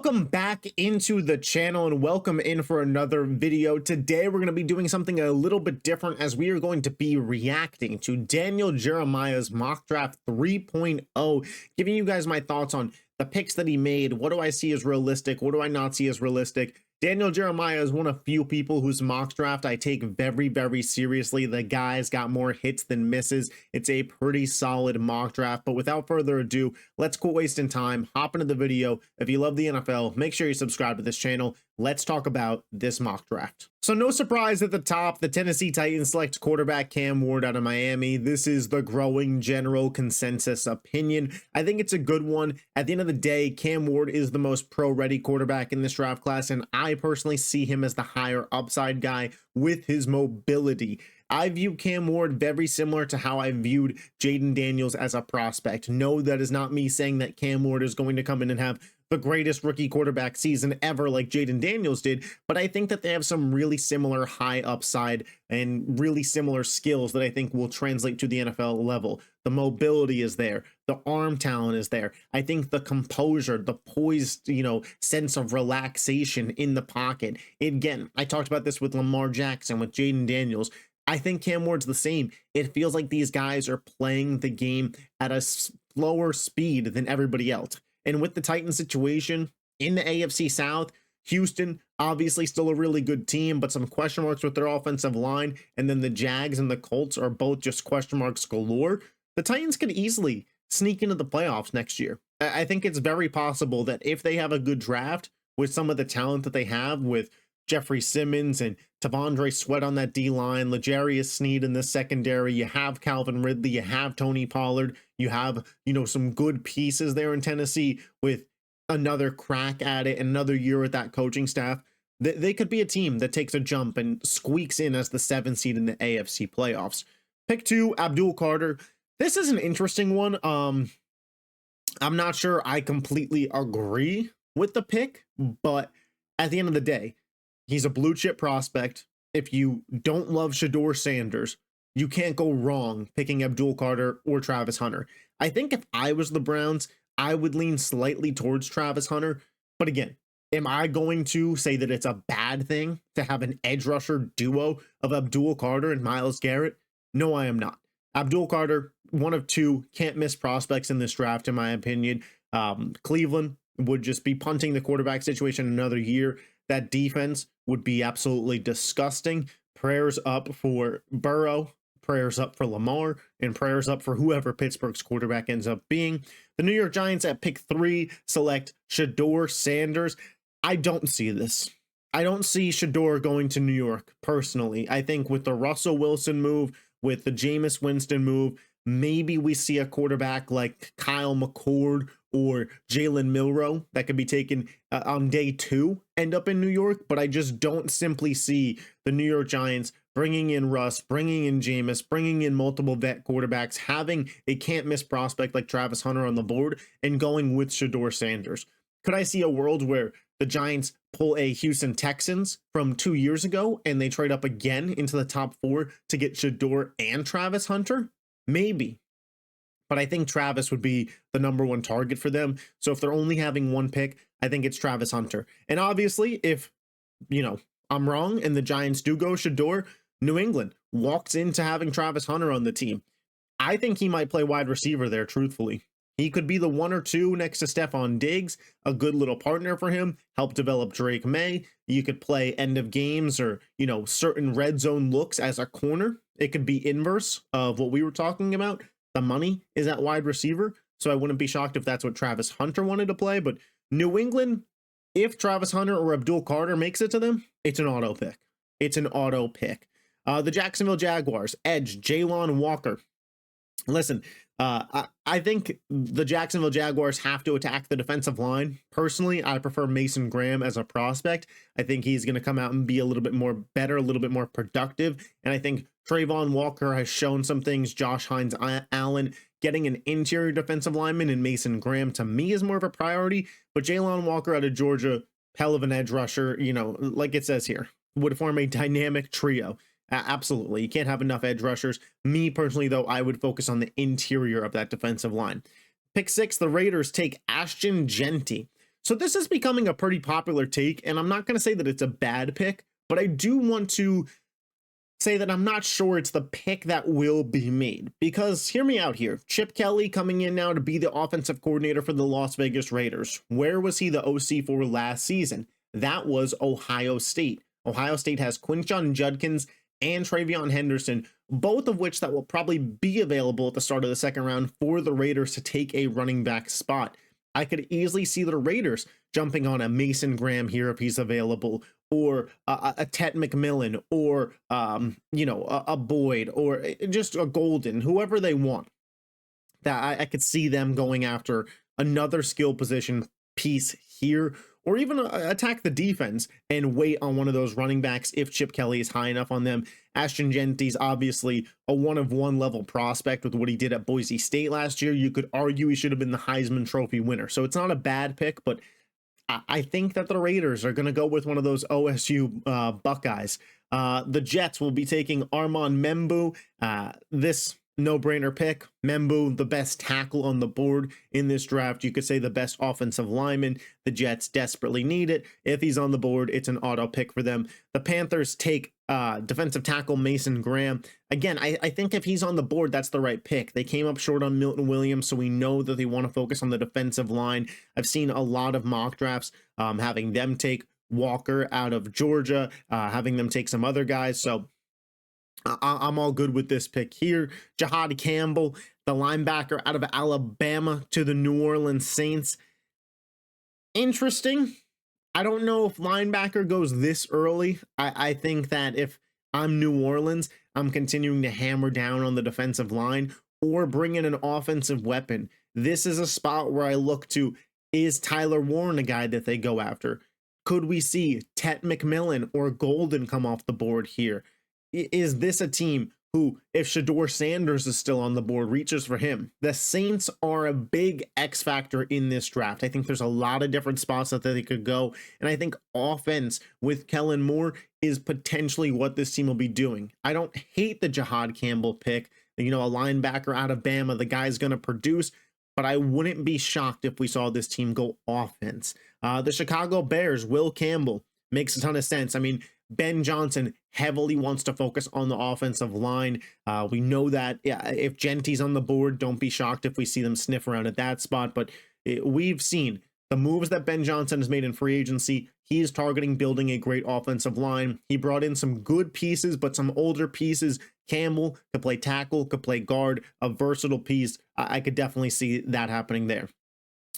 Welcome back into the channel and welcome in for another video. Today we're going to be doing something a little bit different as we are going to be reacting to Daniel Jeremiah's mock draft 3.0, giving you guys my thoughts on the picks that he made. What do I see as realistic? What do I not see as realistic? Daniel Jeremiah is one of few people whose mock draft I take very, very seriously. The guy's got more hits than misses. It's a pretty solid mock draft. But without further ado, let's quit wasting time. Hop into the video. If you love the NFL, make sure you subscribe to this channel. Let's talk about this mock draft. So no surprise at the top, the Tennessee Titans select quarterback Cam Ward out of Miami. This is the growing general consensus opinion. I think it's a good one. At the end of the day, Cam Ward is the most pro-ready quarterback in this draft class, and I personally see him as the higher upside guy with his mobility. I view Cam Ward very similar to how I viewed Jayden Daniels as a prospect. No, that is not me saying that Cam Ward is going to come in and have the greatest rookie quarterback season ever like Jayden Daniels did, but I think that they have some really similar high upside and really similar skills that I think will translate to the NFL level. The mobility is there. The arm talent is there. I think the composure, the poised, sense of relaxation in the pocket. Again, I talked about this with Lamar Jackson, with Jayden Daniels. I think Cam Ward's the same. It feels like these guys are playing the game at a slower speed than everybody else. And with the Titans situation in the AFC South, Houston, obviously still a really good team, but some question marks with their offensive line. And then the Jags and the Colts are both just question marks galore. The Titans could easily sneak into the playoffs next year. I think it's very possible that if they have a good draft with some of the talent that they have with Jeffrey Simmons and Tavondre Sweat on that D-line, L'Jarius Sneed in the secondary, you have Calvin Ridley, you have Tony Pollard, you have, some good pieces there in Tennessee with another crack at it and another year with that coaching staff. They could be a team that takes a jump and squeaks in as the 7th seed in the AFC playoffs. Pick 2, Abdul Carter. This is an interesting one. I'm not sure I completely agree with the pick, but at the end of the day, he's a blue chip prospect. If you don't love Shedeur Sanders, you can't go wrong picking Abdul Carter or Travis Hunter. I think if I was the Browns, I would lean slightly towards Travis Hunter. But again, am I going to say that it's a bad thing to have an edge rusher duo of Abdul Carter and Myles Garrett? No, I am not. Abdul Carter, one of two can't miss prospects in this draft, in my opinion. Cleveland would just be punting the quarterback situation another year. That defense would be absolutely disgusting. Prayers up for Burrow, prayers up for Lamar, and prayers up for whoever Pittsburgh's quarterback ends up being. The New York Giants at pick 3 select Shedeur Sanders. I don't see this. I don't see Shedeur going to New York, personally. I think with the Russell Wilson move, with the Jameis Winston move, maybe we see a quarterback like Kyle McCord or Jalen Milroe that could be taken on day 2 end up in New York, but I just don't simply see the New York Giants bringing in Russ, bringing in Jameis, bringing in multiple vet quarterbacks, having a can't miss prospect like Travis Hunter on the board, and going with Shedeur Sanders. Could I see a world where the Giants pull a Houston Texans from 2 years ago and they trade up again into the top 4 to get Shedeur and Travis Hunter? Maybe. But I think Travis would be the #1 target for them. So if they're only having one pick, I think it's Travis Hunter. And obviously, if, I'm wrong and the Giants do go Shedeur, New England walks into having Travis Hunter on the team. I think he might play wide receiver there, truthfully. He could be the 1 or 2 next to Stephon Diggs, a good little partner for him, help develop Drake May. You could play end of games or, certain red zone looks as a corner. It could be inverse of what we were talking about. The money is at wide receiver, so I wouldn't be shocked if that's what Travis Hunter wanted to play. But New England, if Travis Hunter or Abdul Carter makes it to them, it's an auto pick. It's an auto pick. The Jacksonville Jaguars, edge, Jalon Walker. Listen, I think the Jacksonville Jaguars have to attack the defensive line. Personally, I prefer Mason Graham as a prospect. I think he's going to come out and be a little bit more better, a little bit more productive. And I think Trayvon Walker has shown some things. Josh Hines Allen, getting an interior defensive lineman and Mason Graham to me is more of a priority. But Jalon Walker out of Georgia, hell of an edge rusher, like it says here, would form a dynamic trio. Absolutely. You can't have enough edge rushers. Me personally, though, I would focus on the interior of that defensive line. Pick 6, the Raiders take Ashton Jeanty. So this is becoming a pretty popular take, and I'm not going to say that it's a bad pick, but I do want to say that I'm not sure it's the pick that will be made, because hear me out here. Chip Kelly coming in now to be the offensive coordinator for the Las Vegas Raiders. Where was he the OC for last season? That was Ohio State. Ohio State has Quinshon Judkins and Travion Henderson, both of which that will probably be available at the start of the second round for the Raiders to take a running back spot. I could easily see the Raiders jumping on a Mason Graham here if he's available, or a Tet McMillan, or a Boyd, or just a Golden, whoever they want. That I could see them going after another skill position piece here, or even attack the defense and wait on one of those running backs if Chip Kelly is high enough on them. Ashton Jeanty's obviously a one-of-one level prospect with what he did at Boise State last year. You could argue he should have been the Heisman Trophy winner. So it's not a bad pick, but I think that the Raiders are going to go with one of those OSU Buckeyes. The Jets will be taking Armand Membu. This no-brainer pick. Membu, the best tackle on the board in this draft. You could say the best offensive lineman. The Jets desperately need it. If he's on the board, it's an auto pick for them. The Panthers take defensive tackle Mason Graham. Again, I think if he's on the board, that's the right pick. They came up short on Milton Williams, so we know that they want to focus on the defensive line. I've seen a lot of mock drafts having them take Walker out of Georgia, having them take some other guys. So I'm all good with this pick here. Jahad Campbell, the linebacker out of Alabama to the New Orleans Saints. Interesting. I don't know if linebacker goes this early. I think that if I'm New Orleans, I'm continuing to hammer down on the defensive line or bring in an offensive weapon. This is a spot where I look to, is Tyler Warren a guy that they go after? Could we see Tet McMillan or Golden come off the board here? Is this a team who, if Shedeur Sanders is still on the board, reaches for him? The Saints are a big X factor in this draft. I think there's a lot of different spots that they could go. And I think offense with Kellen Moore is potentially what this team will be doing. I don't hate the Jahad Campbell pick. A linebacker out of Bama, the guy's going to produce, but I wouldn't be shocked if we saw this team go offense. The Chicago Bears, Will Campbell, makes a ton of sense. I mean, Ben Johnson heavily wants to focus on the offensive line. We know that if Jeanty's on the board, don't be shocked if we see them sniff around at that spot. But we've seen the moves that Ben Johnson has made in free agency. He's targeting building a great offensive line. He brought in some good pieces, but some older pieces. Campbell could play tackle, could play guard, a versatile piece. I could definitely see that happening there.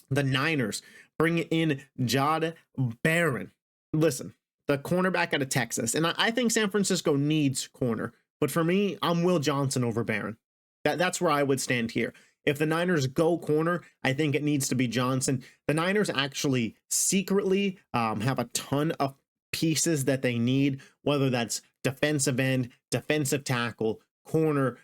The Niners bring in Jod Barron. Listen, the cornerback out of Texas. And I think San Francisco needs corner. But for me, I'm Will Johnson over Barron. That's where I would stand here. If the Niners go corner, I think it needs to be Johnson. The Niners actually secretly have a ton of pieces that they need, whether that's defensive end, defensive tackle, corner.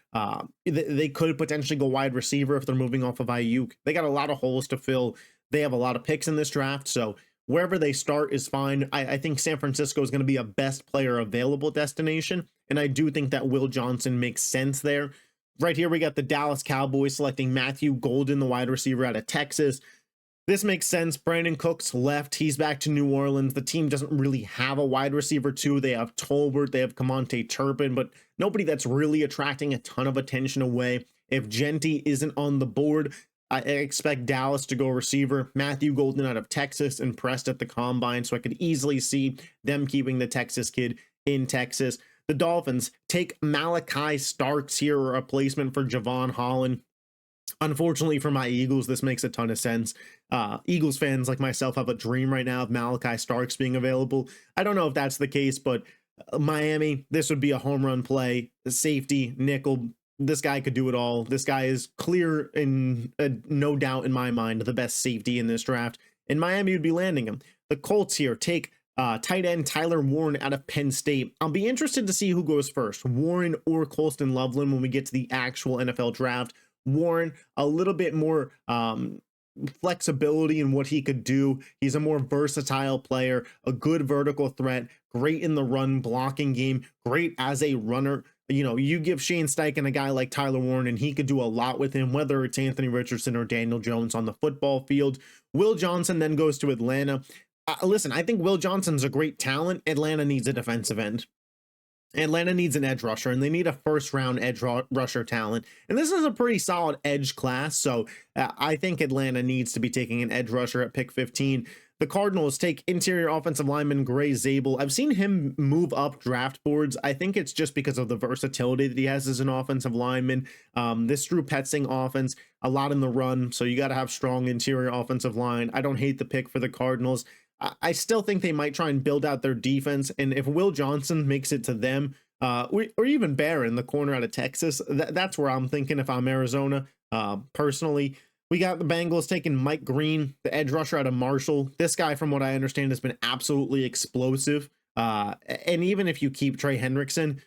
They could potentially go wide receiver if they're moving off of Ayuk. They got a lot of holes to fill. They have a lot of picks in this draft, so wherever they start is fine. I think San Francisco is going to be a best player available destination, and I do think that Will Johnson makes sense there. Right here, we got the Dallas Cowboys selecting Matthew Golden, the wide receiver out of Texas. This makes sense. Brandon Cooks left. He's back to New Orleans. The team doesn't really have a wide receiver too. They have Tolbert, they have Kamonte Turpin, but nobody that's really attracting a ton of attention away. If Jeanty isn't on the board, I expect Dallas to go receiver. Matthew Golden out of Texas impressed at the combine, so I could easily see them keeping the Texas kid in Texas. The Dolphins take Malachi Starks here, a replacement for Javon Holland. Unfortunately for my Eagles, this makes a ton of sense. Eagles fans like myself have a dream right now of Malachi Starks being available. I don't know if that's the case, but Miami, this would be a home run play. Safety, nickel. This guy could do it all. This guy is clear and no doubt in my mind the best safety in this draft, and Miami would be landing him. The Colts here take tight end Tyler Warren out of Penn State. I'll be interested to see who goes first, Warren or Colston Loveland, when we get to the actual NFL draft. Warren, a little bit more flexibility in what he could do. He's a more versatile player, a good vertical threat, great in the run blocking game, great as a runner. you know, you give Shane Steichen a guy like Tyler Warren, and he could do a lot with him, whether it's Anthony Richardson or Daniel Jones on the football field. Will Johnson then goes to Atlanta. Listen, I think Will Johnson's a great talent. Atlanta needs a defensive end. Atlanta needs an edge rusher, and they need a first-round edge rusher talent. And this is a pretty solid edge class, so I think Atlanta needs to be taking an edge rusher at pick 15. The Cardinals take interior offensive lineman Gray Zabel. I've seen him move up draft boards. I think it's just because of the versatility that he has as an offensive lineman. This Drew Petzing offense, a lot in the run, so you got to have strong interior offensive line. I don't hate the pick for the Cardinals. I still think they might try and build out their defense, and if Will Johnson makes it to them, or even Barron, the corner out of Texas, that's where I'm thinking if I'm Arizona, personally. We got the Bengals taking Mike Green, the edge rusher out of Marshall. This guy, from what I understand, has been absolutely explosive. And even if you keep Trey Hendrickson,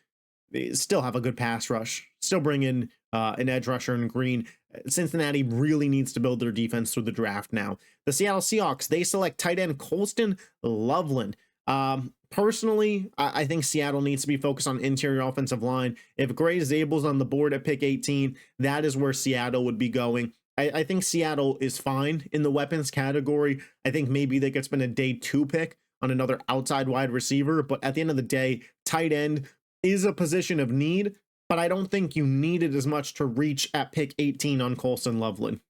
still have a good pass rush. Still bring in an edge rusher in Green. Cincinnati really needs to build their defense through the draft now. The Seattle Seahawks, they select tight end Colston Loveland. Personally, I think Seattle needs to be focused on interior offensive line. If Gray Zabel's on the board at pick 18, that is where Seattle would be going. I think Seattle is fine in the weapons category. I think maybe they could spend a day 2 pick on another outside wide receiver, but at the end of the day, tight end is a position of need, but I don't think you need it as much to reach at pick 18 on Colston Loveland.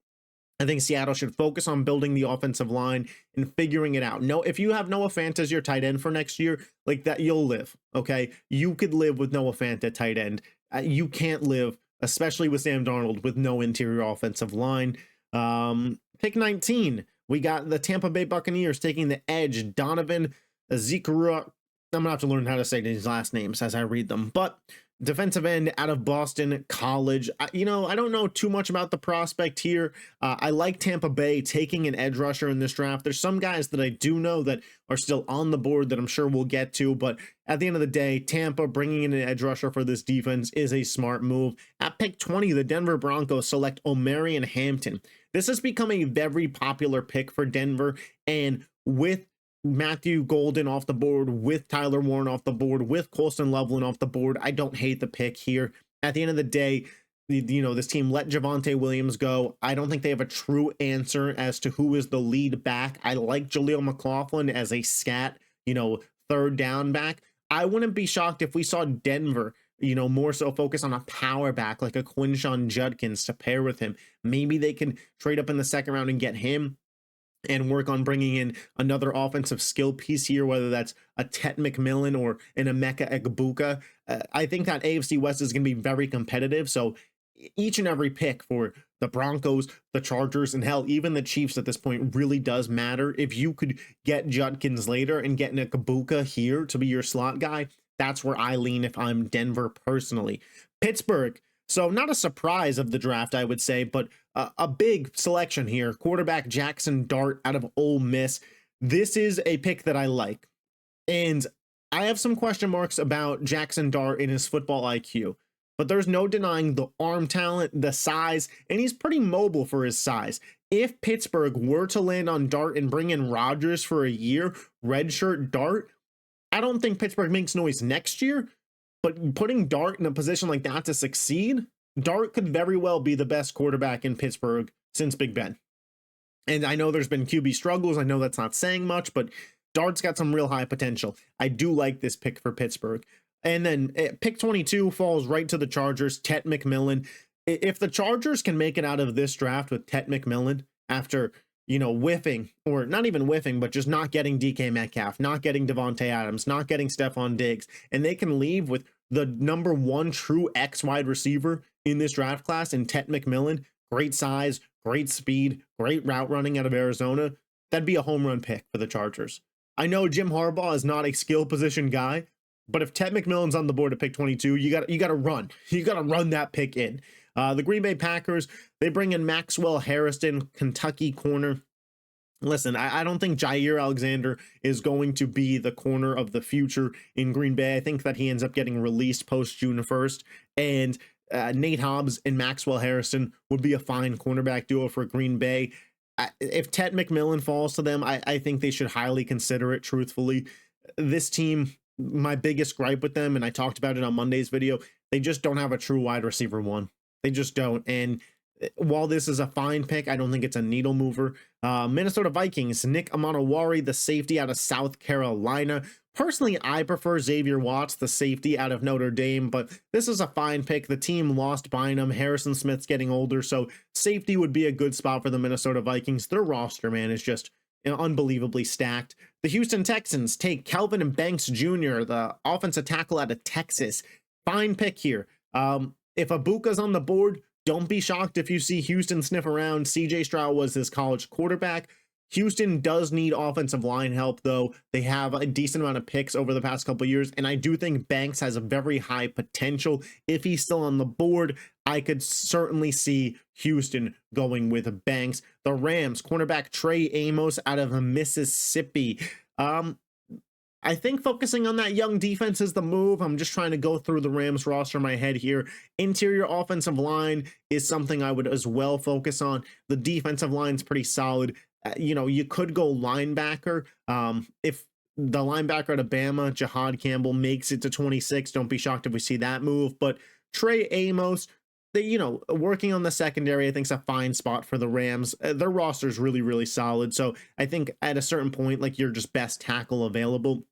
I think Seattle should focus on building the offensive line and figuring it out. No, if you have Noah Fant as your tight end for next year, like that, you'll live, okay? You could live with Noah Fant at tight end. You can't live, especially with Sam Darnold, with no interior offensive line. Pick 19, we got the Tampa Bay Buccaneers taking the edge, Donovan Ezekuru. I'm gonna have to learn how to say these last names as I read them, but defensive end out of Boston College. I don't know too much about the prospect here. I like Tampa Bay taking an edge rusher in this draft. There's some guys that I do know that are still on the board that I'm sure we'll get to, but at the end of the day, Tampa bringing in an edge rusher for this defense is a smart move. At pick 20, the Denver Broncos select Omarion Hampton. This has become a very popular pick for Denver, and with Matthew Golden off the board, with Tyler Warren off the board, with Colston Loveland off the board, I don't hate the pick here. At the end of the day, this team let Javonte Williams go. I don't think they have a true answer as to who is the lead back. I like Jaleel McLaughlin as a scat, third down back. I wouldn't be shocked if we saw Denver, more so focus on a power back like a Quinshon Judkins to pair with him. Maybe they can trade up in the second round and get him and work on bringing in another offensive skill piece here, whether that's a Tet McMillan or an Emeka Egbuka. I think that AFC West is going to be very competitive, so each and every pick for the Broncos, the Chargers, and hell, even the Chiefs at this point really does matter. If you could get Judkins later and get an Egbuka here to be your slot guy, that's where I lean if I'm Denver personally. Pittsburgh, so not a surprise of the draft, I would say, but a big selection here. Quarterback Jackson Dart out of Ole Miss. This is a pick that I like. And I have some question marks about Jackson Dart in his football IQ. But there's no denying the arm talent, the size, and he's pretty mobile for his size. If Pittsburgh were to land on Dart and bring in Rodgers for a year, redshirt Dart, I don't think Pittsburgh makes noise next year. But putting Dart in a position like that to succeed, Dart could very well be the best quarterback in Pittsburgh since Big Ben. And I know there's been QB struggles. I know that's not saying much, but Dart's got some real high potential. I do like this pick for Pittsburgh. And then pick 22 falls right to the Chargers, Tet McMillan. If the Chargers can make it out of this draft with Tet McMillan after, whiffing, or not even whiffing, but just not getting DK Metcalf, not getting Devontae Adams, not getting Stephon Diggs, and they can leave with the number 1 true X wide receiver in this draft class in Tet McMillan, great size, great speed, great route running out of Arizona, that'd be a home run pick for the Chargers. I know Jim Harbaugh is not a skill position guy, but if Tet McMillan's on the board at pick 22, you got to run. You got to run that pick in. The Green Bay Packers, they bring in Maxwell Harrison, Kentucky corner. Listen, I don't think Jair Alexander is going to be the corner of the future in Green Bay. I think that he ends up getting released post June 1st. And Nate Hobbs and Maxwell Harrison would be a fine cornerback duo for Green Bay. If Tet McMillan falls to them, I think they should highly consider it, truthfully. This team, my biggest gripe with them, and I talked about it on Monday's video, They just don't have a true wide receiver one. They just don't. And while this is a fine pick, I don't think it's a needle mover. Minnesota Vikings, Nick Amanawari, the safety out of South Carolina. Personally, I prefer Xavier Watts, the safety out of Notre Dame, but this is a fine pick. The team lost Bynum. Harrison Smith's getting older, so safety would be a good spot for the Minnesota Vikings. Their roster, man, is just unbelievably stacked. The Houston Texans take Kelvin Banks Jr., the offensive tackle out of Texas. Fine pick here. If Abuka's on the board, don't be shocked if you see Houston sniff around. CJ Stroud was his college quarterback. Houston does need offensive line help, though. They have a decent amount of picks over the past couple of years, and I do think Banks has a very high potential. If he's still on the board, I could certainly see Houston going with Banks. The Rams, cornerback Trey Amos out of Mississippi. I think focusing on that young defense is the move. I'm just trying to go through the Rams roster in my head here. Interior offensive line is something I would as well focus on. The defensive line's pretty solid. You could go linebacker. If the linebacker at Alabama, Jahad Campbell, makes it to 26, don't be shocked if we see that move. But Trey Amos, working on the secondary, I think is a fine spot for the Rams. Their roster is really, really solid. So I think at a certain point, like your just best tackle available,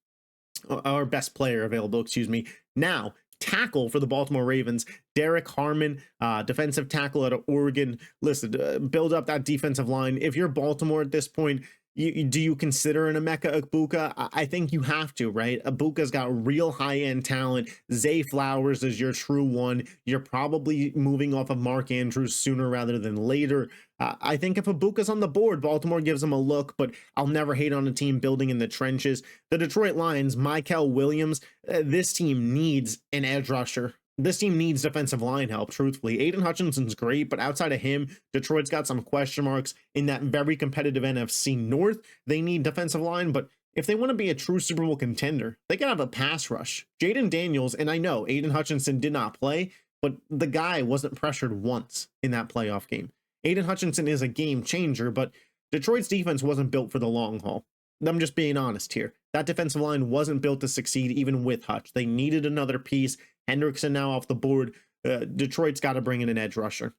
or best player available, excuse me. Now, tackle for the Baltimore Ravens, Derek Harmon, defensive tackle out of Oregon. Listen, build up that defensive line. If you're Baltimore at this point, do you consider an Emeka Egbuka? I think you have to, right? Abuka's got real high-end talent. Zay Flowers is your true one. You're probably moving off of Mark Andrews sooner rather than later. I think if Abuka's on the board, Baltimore gives him a look, but I'll never hate on a team building in the trenches. The Detroit Lions, Mykel Williams, this team needs an edge rusher. This team needs defensive line help, truthfully. Aiden Hutchinson's great, but outside of him, Detroit's got some question marks in that very competitive NFC North. They need defensive line, but if they want to be a true Super Bowl contender, they gotta have a pass rush. Jaden Daniels, and I know Aiden Hutchinson did not play, but the guy wasn't pressured once in that playoff game. Aiden Hutchinson is a game changer, but Detroit's defense wasn't built for the long haul. I'm just being honest here. That defensive line wasn't built to succeed even with Hutch. They needed another piece. Hendrickson now off the board. Detroit's got to bring in an edge rusher.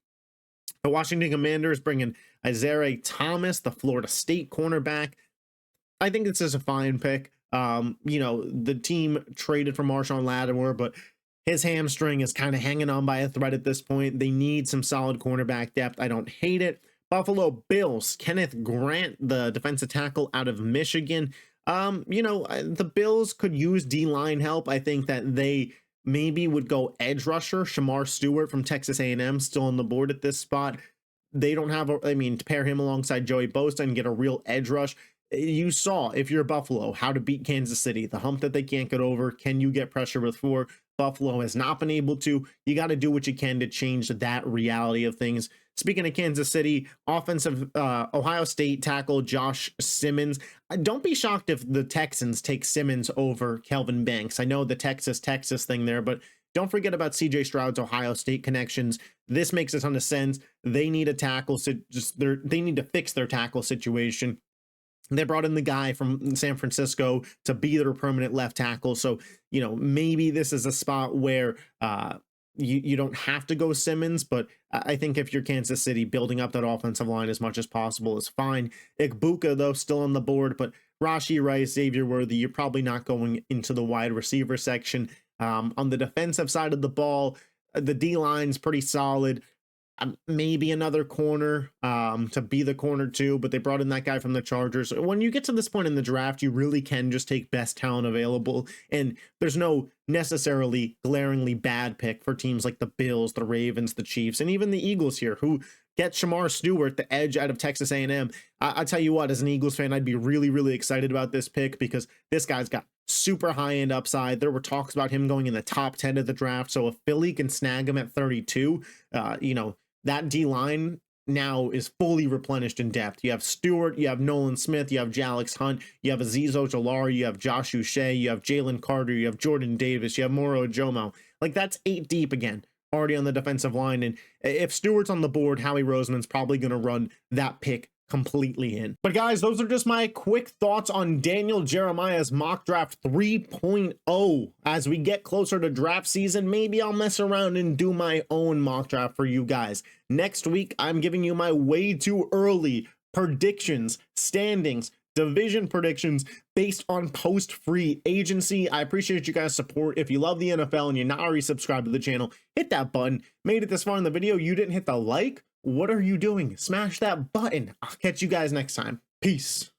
The Washington Commanders bring in Isaiah Thomas, the Florida State cornerback. I think this is a fine pick. The team traded for Marshawn Lattimore, but his hamstring is kind of hanging on by a thread at this point. They need some solid cornerback depth. I don't hate it. Buffalo Bills, Kenneth Grant, the defensive tackle out of Michigan. The Bills could use D-line help. I think that they maybe would go edge rusher. Shamar Stewart from Texas A&M still on the board at this spot. They don't have, to pair him alongside Joey Bosa and get a real edge rush. You saw, if you're Buffalo, how to beat Kansas City, the hump that they can't get over. Can you get pressure with 4? Buffalo has not been able to. You got to do what you can to change that reality of things. Speaking of Kansas City, offensive Ohio State tackle Josh Simmons. Don't be shocked if the Texans take Simmons over Kelvin Banks. I know the Texas thing there, but don't forget about CJ Stroud's Ohio State connections. This makes a ton of sense. They need a tackle. They need to fix their tackle situation. They brought in the guy from San Francisco to be their permanent left tackle. So, maybe this is a spot where you don't have to go Simmons, but I think if you're Kansas City, building up that offensive line as much as possible is fine. Egbuka, though, still on the board, but Rashee Rice, Xavier Worthy, you're probably not going into the wide receiver section. On the defensive side of the ball, the D-line's pretty solid. Maybe another corner to be the corner too, but they brought in that guy from the Chargers. When you get to this point in the draft, you really can just take best talent available, and there's no necessarily glaringly bad pick for teams like the Bills, the Ravens, the Chiefs, and even the Eagles here, who get Shamar Stewart, the edge out of Texas A&M. I tell you what, as an Eagles fan, I'd be really, really excited about this pick because this guy's got super high-end upside. There were talks about him going in the top 10 of the draft, so if Philly can snag him at 32, that D-line now is fully replenished in depth. You have Stewart, you have Nolan Smith, you have Jalex Hunt, you have Azeez Ojulari, you have Josh Uche, you have Jalen Carter, you have Jordan Davis, you have Moro Ojomo. Like, that's 8 deep again, already on the defensive line. And if Stewart's on the board, Howie Roseman's probably going to run that pick completely in. But guys, those are just my quick thoughts on Daniel Jeremiah's mock draft 3.0. As we get closer to draft season, maybe I'll mess around and do my own mock draft for you guys. Next week, I'm giving you my way too early predictions, standings, division predictions based on post-free agency. I appreciate you guys' support. If you love the NFL and you're not already subscribed to the channel, hit that button. Made it this far in the video, you didn't hit the like? What are you doing? Smash that button. I'll catch you guys next time. Peace.